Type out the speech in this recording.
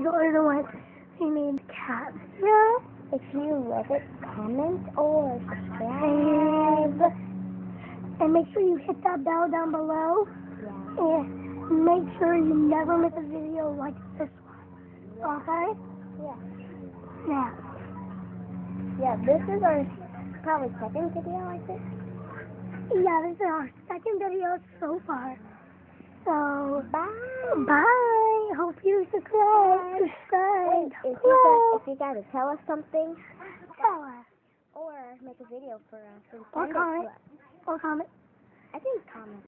these are the ones we made capture. If you love it, comment or subscribe. And make sure you hit that bell down below. Yeah. And make sure you never miss a video like this one. Okay? Yeah. Now. Yeah, this is our probably second video, I think. Yeah, this is our second video so far. So, Bye. bye. Hope you subscribe. Wait, if you gotta tell us something, Tell us. or make a video for us, Or comment. Or comment. I think comment.